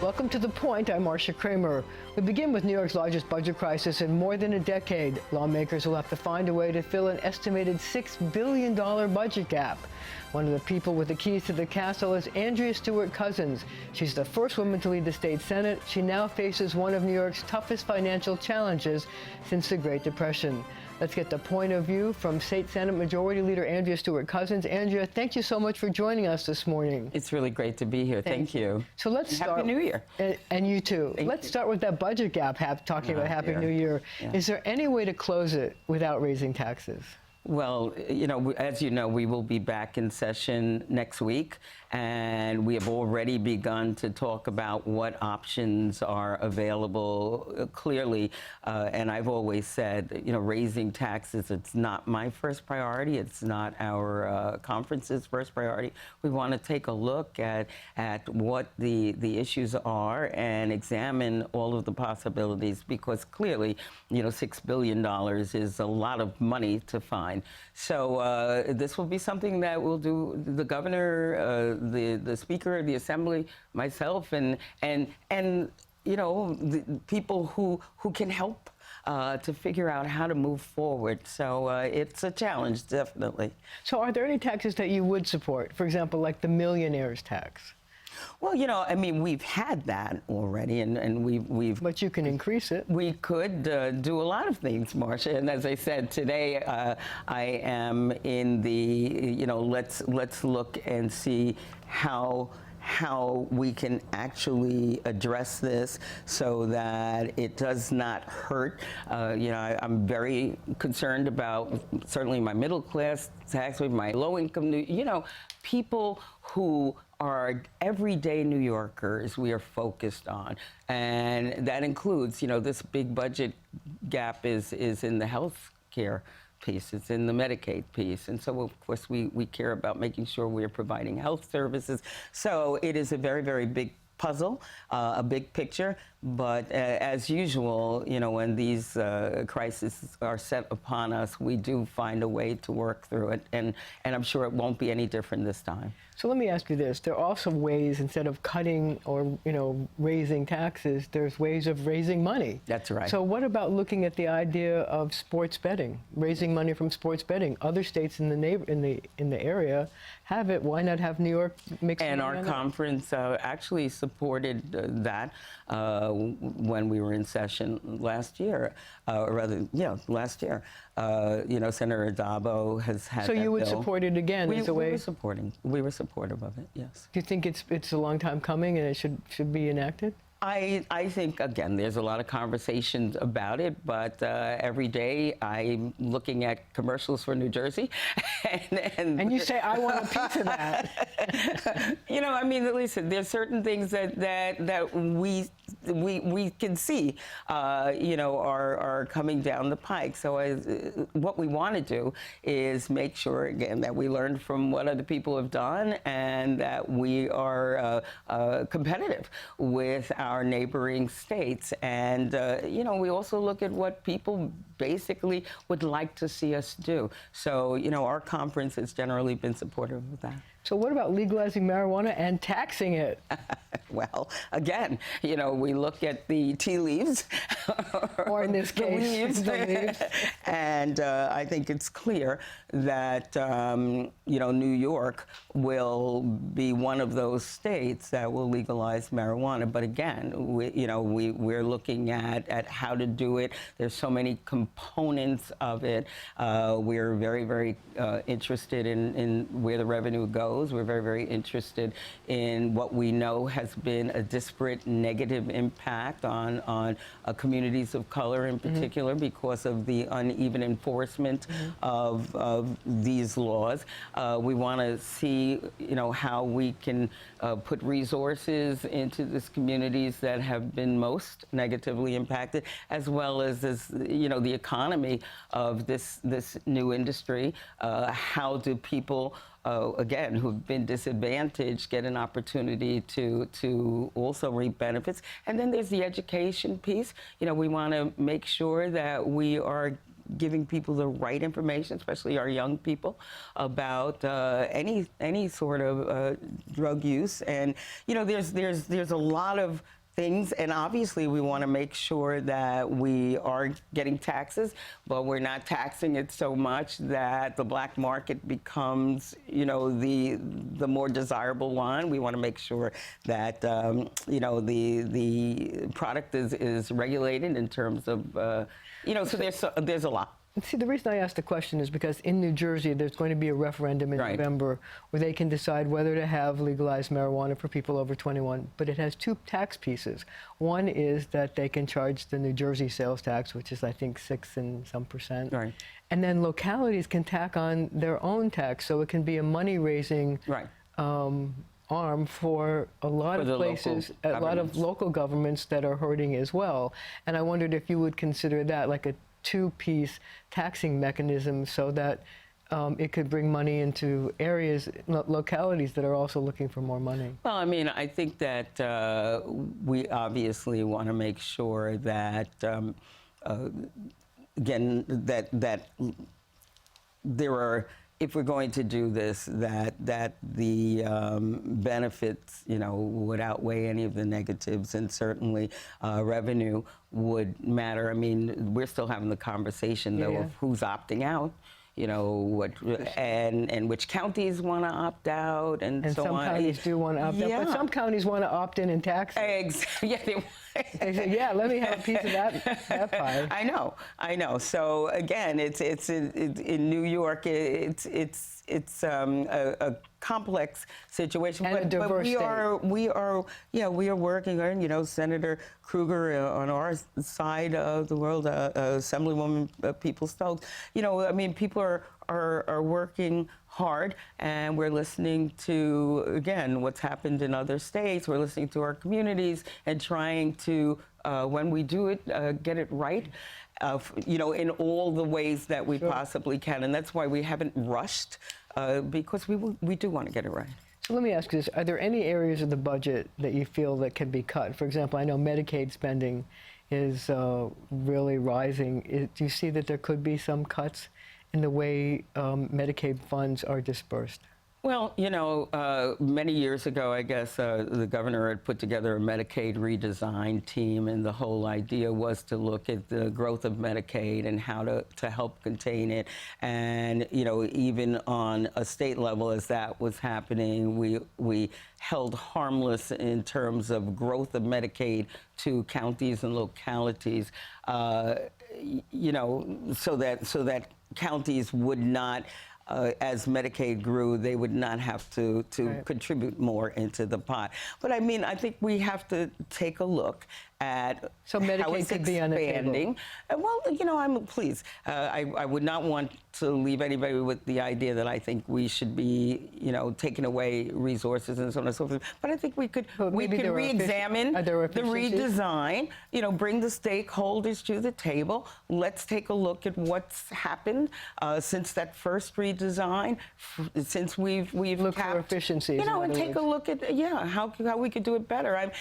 Welcome to The Point. I'm Marcia Kramer. We begin with New York's largest budget crisis in more than a decade. Lawmakers will have to find a way to fill an estimated $6 billion budget gap. One of the people with the keys to the castle is Andrea Stewart-Cousins. She's the first woman to lead the state Senate. She now faces one of New York's toughest financial challenges since the Great Depression. Let's get the point of view from State Senate Majority Leader Andrea Stewart-Cousins. Andrea, thank you so much for joining us this morning. It's really great to be here. Thank you. So let's start. Happy New Year. And you too. Let's start with that budget gap, talking about Happy New Year. Yeah. Is there any way to close it without raising taxes? Well, as you know, we will be back in session next week, and we have already begun to talk about what options are available clearly. And I've always said, raising taxes, it's not my first priority. It's not our conference's first priority. We want to take a look at what the issues are and examine all of the possibilities, because clearly, $6 billion is a lot of money to find. So this will be something that we'll do, the governor, the speaker of the assembly, myself, and the people who can help to figure out how to move forward. So it's a challenge, definitely. So are there any taxes that you would support? For example, like the millionaire's tax? Well, we've had that already, and we've. But you can increase it. We could do a lot of things, Marcia. And as I said today, I am in the, let's look and see how we can actually address this so that it does not hurt. I'm very concerned about certainly my middle class tax, my low income, people who are everyday New Yorkers we are focused on. And that includes, this big budget gap is in the health care piece, it's in the Medicaid piece. And so, of course, we care about making sure we are providing health services. So it is a very, very big puzzle, a big picture. But as usual, when these crises are set upon us, we do find a way to work through it. And I'm sure it won't be any different this time. So let me ask you this. There are also ways, instead of cutting or, raising taxes, there's ways of raising money. That's right. So what about looking at the idea of sports betting, raising money from sports betting? Other states in the area have it. Why not have New York mix? And our conference actually supported that when we were in session last year, last year. Senator Adabo has had So that you would bill. support it again as a way? We were supportive of it, yes. Do you think it's a long time coming and it should be enacted? I think, again, there's a lot of conversations about it, but every day I'm looking at commercials for New Jersey. And you say, I want a piece of that. Listen, there's certain things that we can see, are coming down the pike. So what we want to do is make sure, again, that we learn from what other people have done and that we are competitive with our neighboring states. And, we also look at what people basically would like to see us do. So, our conference has generally been supportive of that. So what about legalizing marijuana and taxing it? Well, again, we look at the tea leaves. Or in this case, the leaves. And I think it's clear that, New York will be one of those states that will legalize marijuana. But again, we're looking at how to do it. There's so many components of it. We're very, very interested in where the revenue goes. We're very, very interested in what we know has been a disparate negative impact on communities of color in particular because of the uneven enforcement of these laws. We want to see, how we can put resources into these communities that have been most negatively impacted, as well as the economy of this new industry. How do people again, who've been disadvantaged, get an opportunity to also reap benefits. And then there's the education piece. We want to make sure that we are giving people the right information, especially our young people, about any sort of drug use. And there's a lot of things, and obviously we want to make sure that we are getting taxes, but we're not taxing it so much that the black market becomes, the more desirable one. We want to make sure that the product is regulated in terms of so there's a lot. See, the reason I asked the question is because in New Jersey, there's going to be a referendum in November where they can decide whether to have legalized marijuana for people over 21. But it has two tax pieces. One is that they can charge the New Jersey sales tax, which is, I think, 6 and some percent. Right. And then localities can tack on their own tax, so it can be a money-raising arm for a lot of places, a lot of local governments that are hurting as well. And I wondered if you would consider that like a two-piece taxing mechanism so that it could bring money into areas, localities that are also looking for more money. Well, I mean, I think that we obviously want to make sure that, again, that there are, if we're going to do this, that the benefits, would outweigh any of the negatives, and certainly revenue would matter. I mean, we're still having the conversation, though, of who's opting out. And which counties want to opt out, and so on. And some counties do want to opt out, but some counties want to opt in and tax it. Exactly. They say, yeah, let me have a piece of that pie. I know. So again, it's in New York. It's a complex situation, and a diverse but we are working on, Senator Kruger on our side of the world, Assemblywoman People Stokes. I mean, people are working hard, and we're listening to, again, what's happened in other states. We're listening to our communities and trying to, when we do it, get it right. In all the ways that we possibly can, and that's why we haven't rushed, because we do want to get it right. So let me ask you this: are there any areas of the budget that you feel that can be cut? For example, I know Medicaid spending is really rising. Do you see that there could be some cuts in the way Medicaid funds are dispersed? Well, many years ago, I guess, the governor had put together a Medicaid redesign team, and the whole idea was to look at the growth of Medicaid and how to help contain it. And, even on a state level, as that was happening, we held harmless in terms of growth of Medicaid to counties and localities, so that counties would not, as Medicaid grew, they would not have to contribute more into the pot. But I mean, I think we have to take a look at so Medicaid how it's could be on the table. Well, I'm pleased. I would not want to leave anybody with the idea that I think we should be, taking away resources and so on and so forth. But I think we could re-examine the redesign. Bring the stakeholders to the table. Let's take a look at what's happened since that first redesign. Since we've looked for efficiencies. And take a look at how we could do it better.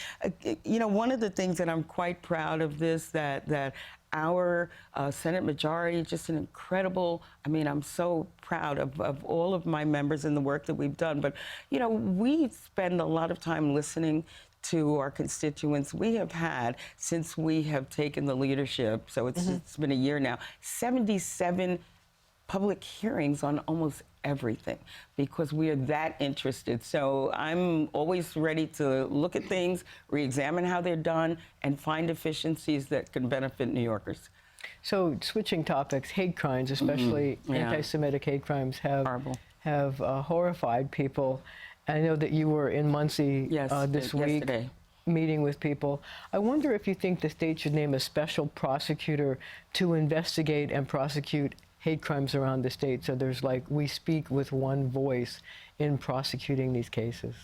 One of the things that I'm quite proud of that our Senate majority, just an incredible, I'm so proud of all of my members and the work that we've done. But, we spend a lot of time listening to our constituents. We have had, since we have taken the leadership, so it's been a year now, 77 public hearings on almost everything, because we are that interested. So I'm always ready to look at things, re-examine how they're done, and find efficiencies that can benefit New Yorkers. So switching topics, hate crimes, especially anti-Semitic hate crimes, have horrified people. I know that you were in Muncie this week, meeting with people. I wonder if you think the state should name a special prosecutor to investigate and prosecute hate crimes around the state, so there's we speak with one voice in prosecuting these cases.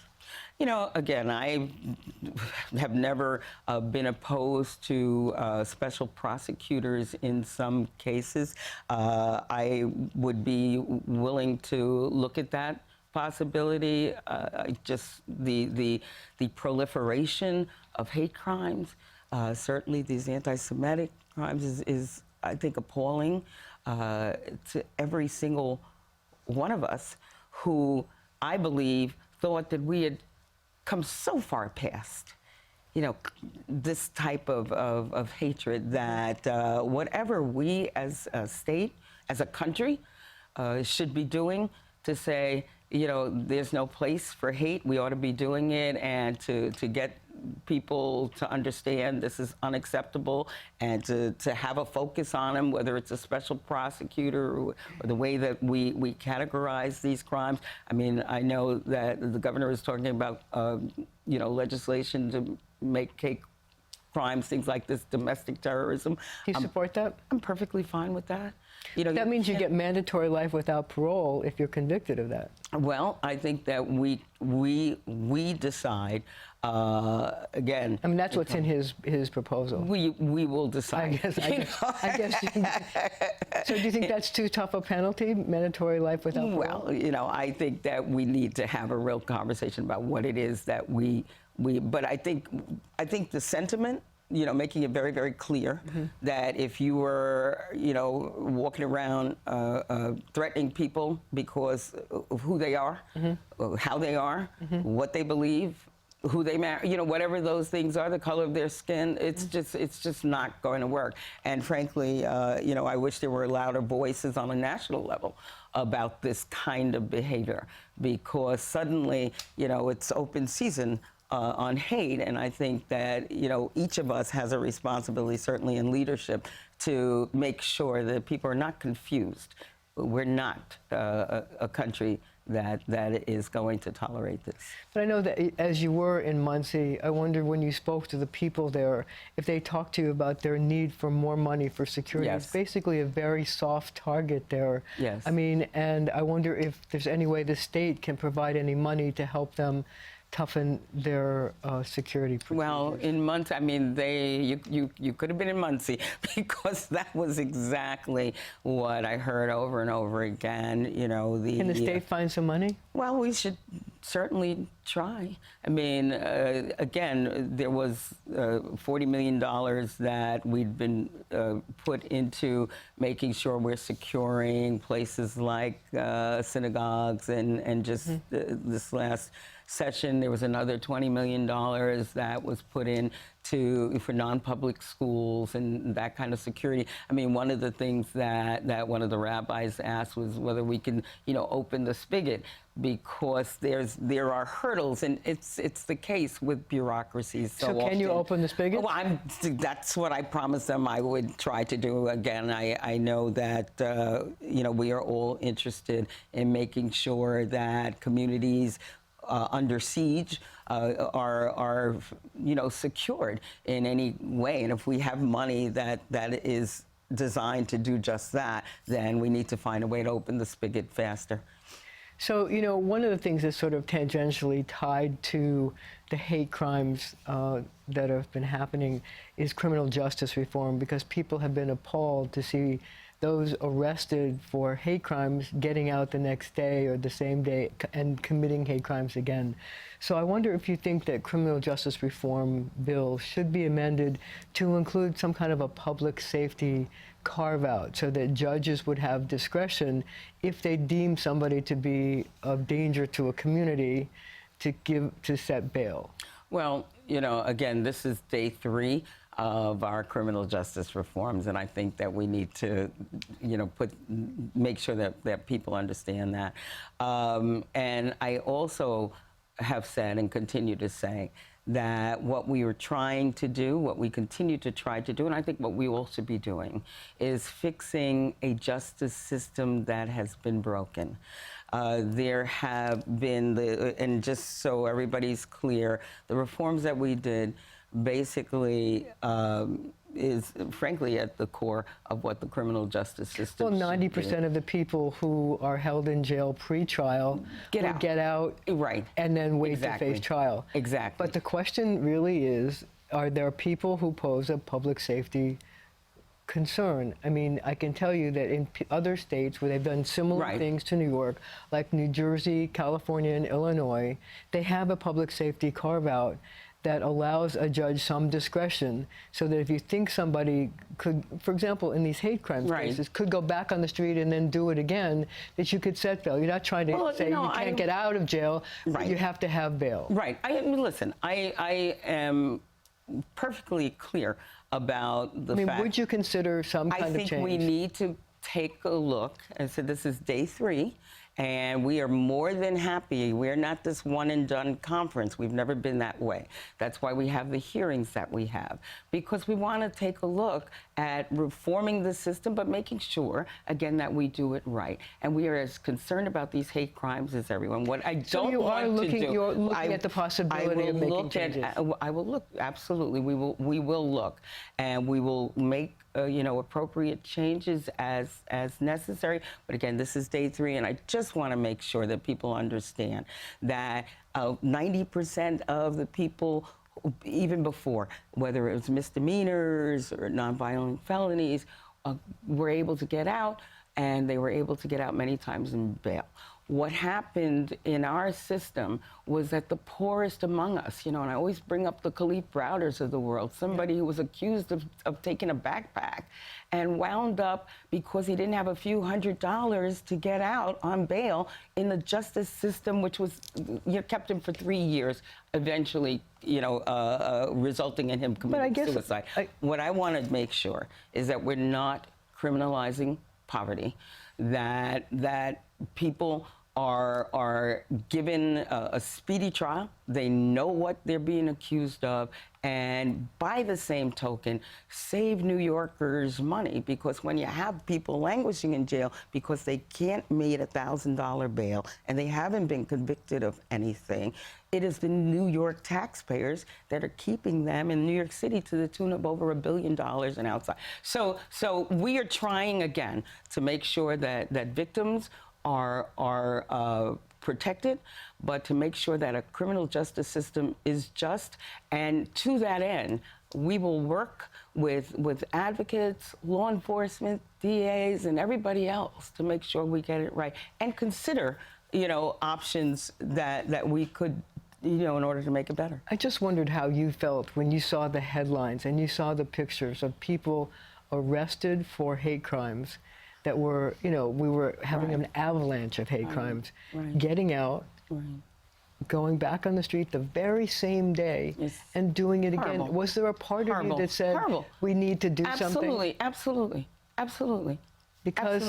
Again, I have never been opposed to special prosecutors in some cases. I would be willing to look at that possibility. Just the proliferation of hate crimes, certainly these anti-Semitic crimes is I think, appalling. to every single one of us who I believe thought that we had come so far past, this type of hatred that whatever we as a state, as a country, should be doing to say, there's no place for hate. We ought to be doing it, and to get people to understand this is unacceptable, and to have a focus on them, whether it's a special prosecutor or the way that we categorize these crimes. I mean, I know that the governor is talking about, legislation to make hate crimes, things like this, domestic terrorism. Do you support that? I'm perfectly fine with that. That means you get mandatory life without parole if you're convicted of that. Well, I think that we decide, again. I mean, that's what's in his proposal. We will decide. I guess. So do you think that's too tough a penalty, mandatory life without parole? Well, I think that we need to have a real conversation about what it is that but I think the sentiment, making it very, very clear that if you were, walking around threatening people because of who they are, how they are, what they believe, who they marry, whatever those things are, the color of their skin, it's just not going to work. And frankly, I wish there were louder voices on a national level about this kind of behavior, because suddenly, it's open season on hate, and I think that each of us has a responsibility, certainly in leadership, to make sure that people are not confused. We're not a country that is going to tolerate this. But I know that as you were in Muncie, I wondered when you spoke to the people there, if they talked to you about their need for more money for security. Yes. It's basically a very soft target there. Yes. I mean, and I wonder if there's any way the state can provide any money to help them toughen their security procedures. Well, in Muncie, I mean, you could have been in Muncie, because that was exactly what I heard over and over again. Can the state find some money? Well, we should certainly try. I mean, again, there was $40 million that we'd been put into making sure we're securing places like synagogues, and just this last session, there was another $20 million that was put in for non-public schools and that kind of security. I mean, one of the things that one of the rabbis asked was whether we can, open the spigot, because there are hurdles, and it's the case with bureaucracies so often. So can you open the spigot? Well, that's what I promised them I would try to do. Again, I know that, we are all interested in making sure that communities under siege are secured in any way. And if we have money that is designed to do just that, then we need to find a way to open the spigot faster. So, one of the things that's sort of tangentially tied to the hate crimes that have been happening is criminal justice reform, because people have been appalled to see those arrested for hate crimes getting out the next day or the same day and committing hate crimes again. So I wonder if you think that criminal justice reform bill should be amended to include some kind of a public safety carve-out, so that judges would have discretion if they deem somebody to be of danger to a community to set bail. Well, again, this is day 3 of our criminal justice reforms, and I think that we need to, make sure that people understand that. And I also have said and continue to say that what we were trying to do, what we continue to try to do, and I think what we all should be doing, is fixing a justice system that has been broken. There have been, and just so everybody's clear, the reforms that we did basically is frankly at the core of what the criminal justice system. Well, 90% of the people who are held in jail pre-trial get out, right, and then wait to face trial. Exactly. But the question really is, are there people who pose a public safety concern? I mean, I can tell you that in other states where they've done similar things to New York, like New Jersey, California, and Illinois, they have a public safety carve-out that allows a judge some discretion, so that if you think somebody could, for example, in these hate crime cases, could go back on the street and then do it again, that you could set bail. You're not trying to say you can't get out of jail, but you have to have bail. Right. Listen, I am perfectly clear about the fact. Would you consider some kind of change? I think we need to take a look. I said this is day 3. And we are more than happy. We're not this one-and-done conference. We've never been that way. That's why we have the hearings that we have, because we want to take a look at reforming the system, but making sure, again, that we do it right. And we are as concerned about these hate crimes as everyone. What I don't want to do, you're looking at the possibility of making changes. I will look, absolutely. We will look, and we will make appropriate changes as necessary. But again, this is day 3, and I just want to make sure that people understand that 90% of the people, even before, whether it was misdemeanors or nonviolent felonies, were able to get out, and they were able to get out many times in bail. What happened in our system was that the poorest among us, and I always bring up the Khalif Browders of the world, somebody who was accused of taking a backpack and wound up, because he didn't have a few $100s to get out on bail, in the justice system, which was, kept him for 3 years, eventually, resulting in him committing suicide. What I want to make sure is that we're not criminalizing poverty, that people are given a speedy trial. They know what they're being accused of, and by the same token, save New Yorkers money, because when you have people languishing in jail because they can't meet a $1,000 bail and they haven't been convicted of anything, it is the New York taxpayers that are keeping them in New York City to the tune of over $1 billion and outside. So we are trying again to make sure that victims are protected, but to make sure that a criminal justice system is just. And to that end, we will work with advocates, law enforcement, DAs, and everybody else to make sure we get it right, and consider, options that we could, in order to make it better. I just wondered how you felt when you saw the headlines and you saw the pictures of people arrested for hate crimes that were, we were having an avalanche of hate crimes, getting out, going back on the street the very same day and doing it again. Was there a part of you that said, we need to do something? Absolutely. Because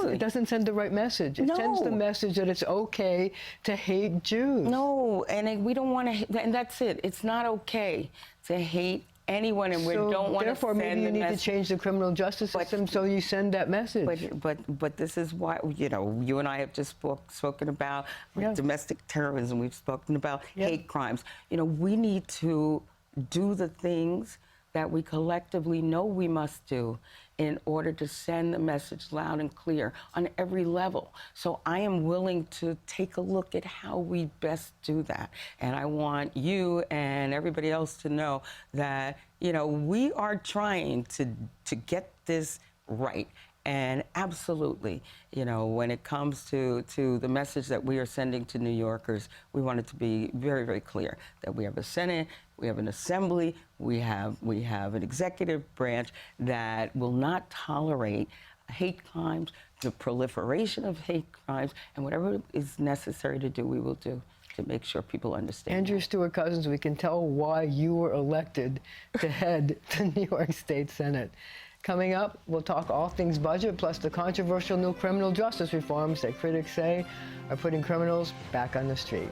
it doesn't send the right message. It sends the message that it's okay to hate Jews. No, and we don't want to, and that's it. It's not okay to hate anyone, and we don't want to therefore maybe you need to change the criminal justice system so you send that message. But this is why, you and I have just spoken about domestic terrorism. We've spoken about hate crimes. We need to do the things that we collectively know we must do in order to send the message loud and clear on every level. So I am willing to take a look at how we best do that. And I want you and everybody else to know that, we are trying to get this right. And absolutely, when it comes to the message that we are sending to New Yorkers, we want it to be very, very clear that we have a Senate, we have an Assembly, we have an executive branch that will not tolerate hate crimes, the proliferation of hate crimes, and whatever is necessary to do, we will do to make sure people understand. Andrea Stewart-Cousins, we can tell why you were elected to head the New York State Senate. Coming up, we'll talk all things budget, plus the controversial new criminal justice reforms that critics say are putting criminals back on the street.